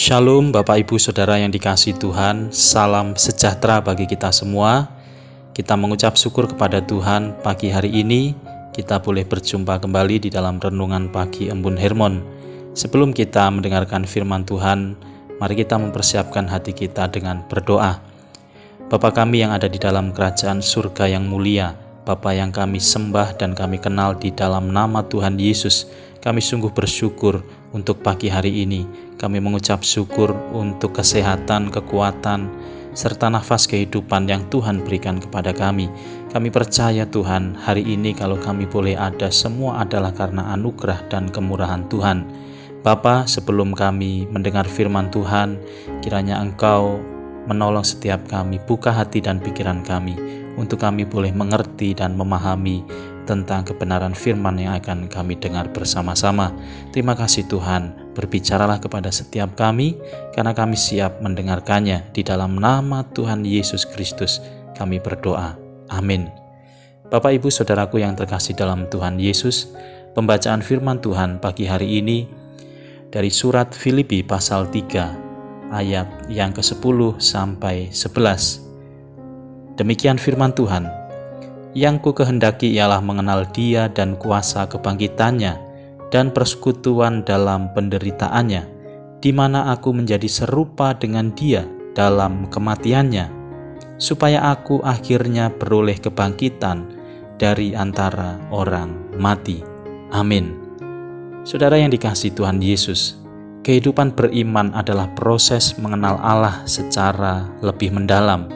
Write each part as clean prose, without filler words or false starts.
Shalom Bapak Ibu Saudara yang dikasihi Tuhan, salam sejahtera bagi kita semua. Kita mengucap syukur kepada Tuhan pagi hari ini kita boleh berjumpa kembali di dalam renungan pagi Embun Hermon. Sebelum kita mendengarkan firman Tuhan, mari kita mempersiapkan hati kita dengan berdoa. Bapa kami yang ada di dalam kerajaan surga yang mulia, Bapa yang kami sembah dan kami kenal di dalam nama Tuhan Yesus, kami sungguh bersyukur untuk pagi hari ini. Kami mengucap syukur untuk kesehatan, kekuatan, serta nafas kehidupan yang Tuhan berikan kepada kami. Kami percaya Tuhan, hari ini kalau kami boleh ada, semua adalah karena anugerah dan kemurahan Tuhan. Bapa, sebelum kami mendengar firman Tuhan, kiranya Engkau menolong setiap kami, buka hati dan pikiran kami, untuk kami boleh mengerti dan memahami tentang kebenaran firman yang akan kami dengar bersama-sama. Terima kasih Tuhan, berbicaralah kepada setiap kami, karena kami siap mendengarkannya. Di dalam nama Tuhan Yesus Kristus kami berdoa. Amin. Bapak Ibu Saudaraku yang terkasih dalam Tuhan Yesus, pembacaan firman Tuhan pagi hari ini dari surat Filipi pasal 3 ayat yang ke-10 sampai 11. Demikian firman Tuhan. Yang ku kehendaki ialah mengenal Dia dan kuasa kebangkitannya dan persekutuan dalam penderitaannya, di mana aku menjadi serupa dengan Dia dalam kematiannya, supaya aku akhirnya beroleh kebangkitan dari antara orang mati. Amin. Saudara yang dikasihi Tuhan Yesus, kehidupan beriman adalah proses mengenal Allah secara lebih mendalam.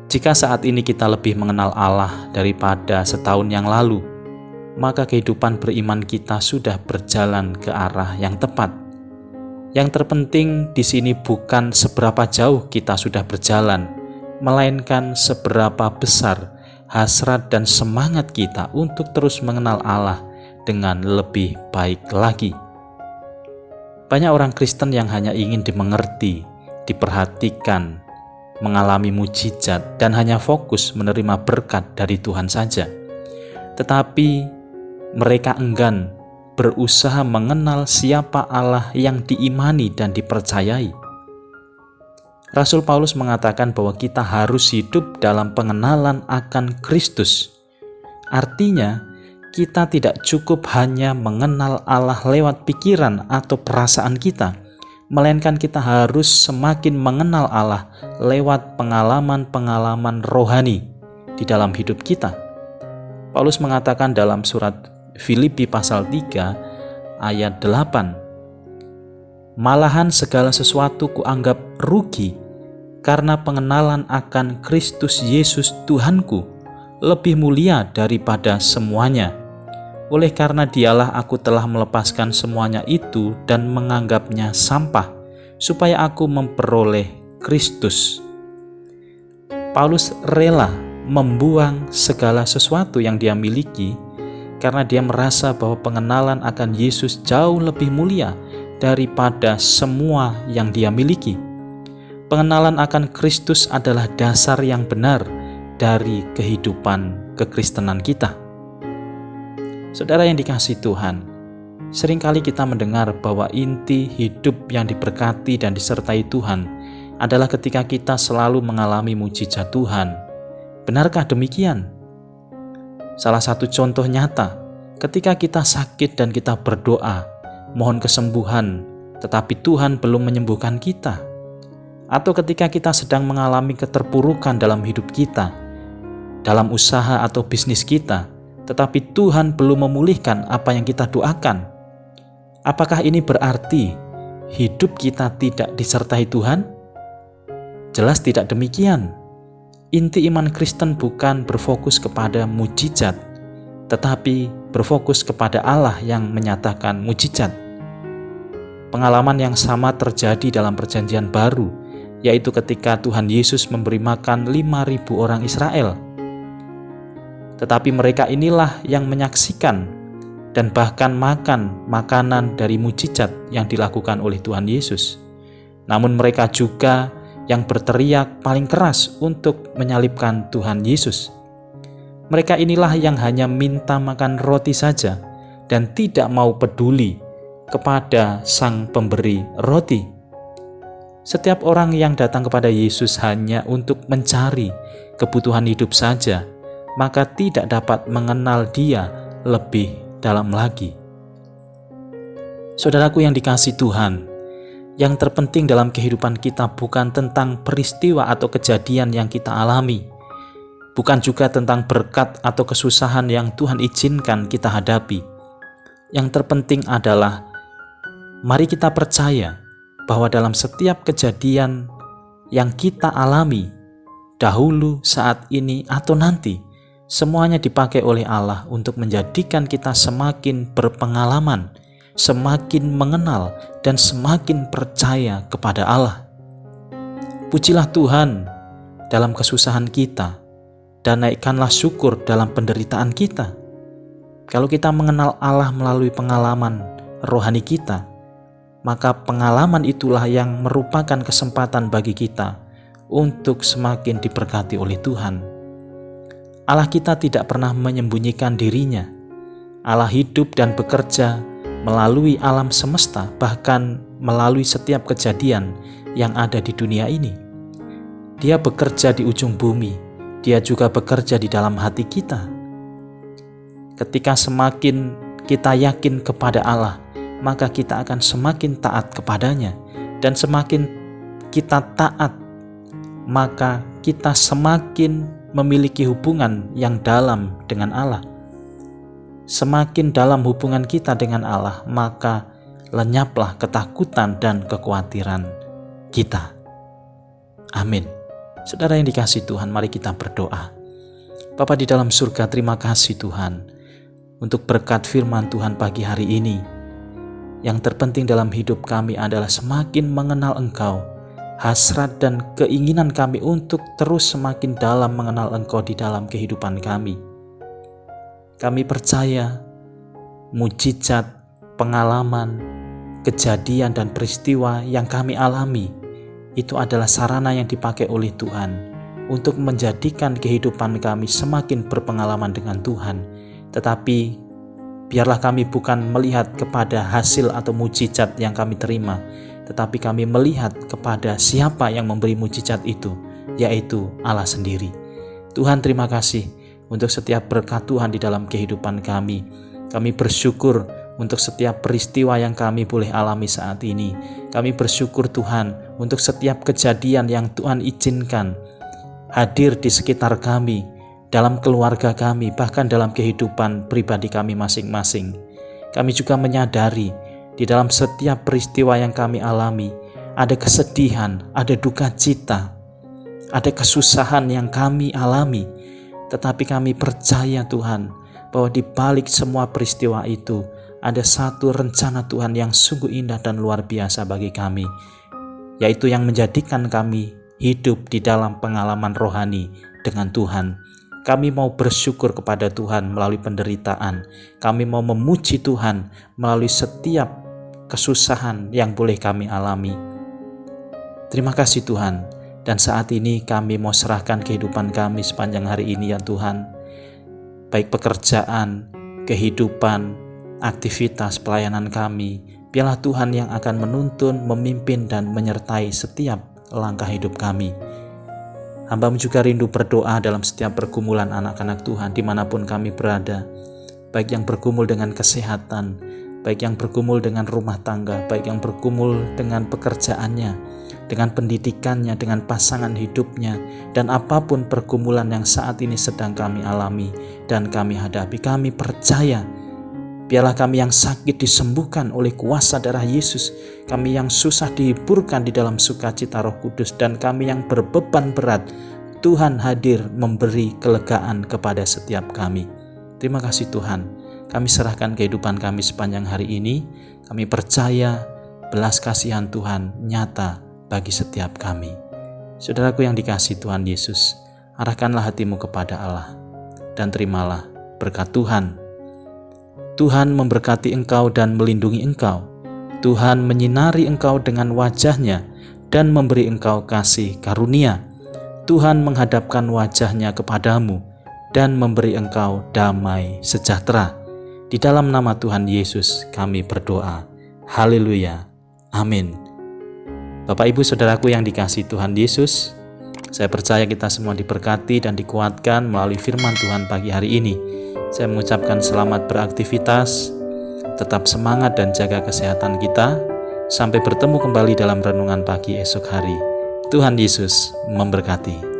Jika saat ini kita lebih mengenal Allah daripada setahun yang lalu, maka kehidupan beriman kita sudah berjalan ke arah yang tepat. Yang terpenting di sini bukan seberapa jauh kita sudah berjalan, melainkan seberapa besar hasrat dan semangat kita untuk terus mengenal Allah dengan lebih baik lagi. Banyak orang Kristen yang hanya ingin dimengerti, diperhatikan, mengalami mujizat, dan hanya fokus menerima berkat dari Tuhan saja. Tetapi mereka enggan berusaha mengenal siapa Allah yang diimani dan dipercayai. Rasul Paulus mengatakan bahwa kita harus hidup dalam pengenalan akan Kristus. Artinya, kita tidak cukup hanya mengenal Allah lewat pikiran atau perasaan kita, melainkan kita harus semakin mengenal Allah lewat pengalaman-pengalaman rohani di dalam hidup kita. Paulus mengatakan dalam surat Filipi pasal 3 ayat 8, malahan segala sesuatu kuanggap rugi karena pengenalan akan Kristus Yesus Tuhanku lebih mulia daripada semuanya. Oleh karena Dialah aku telah melepaskan semuanya itu dan menganggapnya sampah, supaya aku memperoleh Kristus. Paulus rela membuang segala sesuatu yang dia miliki karena dia merasa bahwa pengenalan akan Yesus jauh lebih mulia daripada semua yang dia miliki. Pengenalan akan Kristus adalah dasar yang benar dari kehidupan kekristenan kita. Saudara yang dikasihi Tuhan, seringkali kita mendengar bahwa inti hidup yang diberkati dan disertai Tuhan adalah ketika kita selalu mengalami mujizat Tuhan. Benarkah demikian? Salah satu contoh nyata, ketika kita sakit dan kita berdoa, mohon kesembuhan, tetapi Tuhan belum menyembuhkan kita. Atau ketika kita sedang mengalami keterpurukan dalam hidup kita, dalam usaha atau bisnis kita, tetapi Tuhan belum memulihkan apa yang kita doakan. Apakah ini berarti hidup kita tidak disertai Tuhan? Jelas tidak demikian. Inti iman Kristen bukan berfokus kepada mujizat, tetapi berfokus kepada Allah yang menyatakan mujizat. Pengalaman yang sama terjadi dalam Perjanjian Baru, yaitu ketika Tuhan Yesus memberi makan 5.000 orang Israel. Tetapi mereka inilah yang menyaksikan dan bahkan makan makanan dari mujizat yang dilakukan oleh Tuhan Yesus. Namun mereka juga yang berteriak paling keras untuk menyalibkan Tuhan Yesus. Mereka inilah yang hanya minta makan roti saja dan tidak mau peduli kepada Sang Pemberi roti. Setiap orang yang datang kepada Yesus hanya untuk mencari kebutuhan hidup saja, maka tidak dapat mengenal Dia lebih dalam lagi. Saudaraku yang dikasihi Tuhan, yang terpenting dalam kehidupan kita bukan tentang peristiwa atau kejadian yang kita alami, bukan juga tentang berkat atau kesusahan yang Tuhan izinkan kita hadapi. Yang terpenting adalah mari kita percaya bahwa dalam setiap kejadian yang kita alami, dahulu, saat ini, atau nanti, semuanya dipakai oleh Allah untuk menjadikan kita semakin berpengalaman, semakin mengenal, dan semakin percaya kepada Allah. Pujilah Tuhan dalam kesusahan kita, dan naikkanlah syukur dalam penderitaan kita. Kalau kita mengenal Allah melalui pengalaman rohani kita, maka pengalaman itulah yang merupakan kesempatan bagi kita untuk semakin diberkati oleh Tuhan. Allah kita tidak pernah menyembunyikan dirinya. Allah hidup dan bekerja melalui alam semesta, bahkan melalui setiap kejadian yang ada di dunia ini. Dia bekerja di ujung bumi, Dia juga bekerja di dalam hati kita. Ketika semakin kita yakin kepada Allah, maka kita akan semakin taat kepadanya. Dan semakin kita taat, maka kita semakin memiliki hubungan yang dalam dengan Allah. Semakin dalam hubungan kita dengan Allah, maka lenyaplah ketakutan dan kekhawatiran kita. Amin. Saudara yang dikasihi Tuhan, mari kita berdoa. Bapa di dalam surga, terima kasih Tuhan untuk berkat firman Tuhan pagi hari ini. Yang terpenting dalam hidup kami adalah semakin mengenal Engkau. Hasrat dan keinginan kami untuk terus semakin dalam mengenal Engkau di dalam kehidupan kami. Kami percaya mujizat, pengalaman, kejadian dan peristiwa yang kami alami itu adalah sarana yang dipakai oleh Tuhan untuk menjadikan kehidupan kami semakin berpengalaman dengan Tuhan. Tetapi biarlah kami bukan melihat kepada hasil atau mujizat yang kami terima, tetapi kami melihat kepada siapa yang memberi mujizat itu, yaitu Allah sendiri. Tuhan, terima kasih untuk setiap berkat Tuhan di dalam kehidupan kami. Kami bersyukur untuk setiap peristiwa yang kami boleh alami saat ini. Kami bersyukur Tuhan untuk setiap kejadian yang Tuhan izinkan hadir di sekitar kami, dalam keluarga kami, bahkan dalam kehidupan pribadi kami masing-masing. Kami juga menyadari di dalam setiap peristiwa yang kami alami, ada kesedihan, ada duka cita, ada kesusahan yang kami alami. Tetapi kami percaya Tuhan, bahwa di balik semua peristiwa itu, ada satu rencana Tuhan yang sungguh indah dan luar biasa bagi kami, yaitu yang menjadikan kami hidup di dalam pengalaman rohani dengan Tuhan. Kami mau bersyukur kepada Tuhan melalui penderitaan. Kami mau memuji Tuhan melalui setiap kesusahan yang boleh kami alami. Terima kasih Tuhan. Dan saat ini kami mau serahkan kehidupan kami sepanjang hari ini ya Tuhan. Baik pekerjaan, kehidupan, aktivitas pelayanan kami. Biarlah Tuhan yang akan menuntun, memimpin dan menyertai setiap langkah hidup kami. Hamba-Mu juga rindu berdoa dalam setiap pergumulan anak-anak Tuhan dimanapun kami berada, baik yang bergumul dengan kesehatan, baik yang bergumul dengan rumah tangga, baik yang bergumul dengan pekerjaannya, dengan pendidikannya, dengan pasangan hidupnya, dan apapun pergumulan yang saat ini sedang kami alami dan kami hadapi. Kami percaya biarlah kami yang sakit disembuhkan oleh kuasa darah Yesus, kami yang susah dihiburkan di dalam sukacita Roh Kudus, dan kami yang berbeban berat, Tuhan hadir memberi kelegaan kepada setiap kami. Terima kasih Tuhan, kami serahkan kehidupan kami sepanjang hari ini. Kami percaya belas kasihan Tuhan nyata bagi setiap kami. Saudaraku yang dikasihi Tuhan Yesus, arahkanlah hatimu kepada Allah dan terimalah berkat Tuhan. Tuhan memberkati engkau dan melindungi engkau. Tuhan menyinari engkau dengan wajah-Nya dan memberi engkau kasih karunia. Tuhan menghadapkan wajah-Nya kepadamu dan memberi engkau damai sejahtera. Di dalam nama Tuhan Yesus kami berdoa. Haleluya. Amin. Bapak Ibu Saudaraku yang dikasihi Tuhan Yesus, saya percaya kita semua diberkati dan dikuatkan melalui firman Tuhan pagi hari ini. Saya mengucapkan selamat beraktivitas, tetap semangat dan jaga kesehatan kita. Sampai bertemu kembali dalam renungan pagi esok hari. Tuhan Yesus memberkati.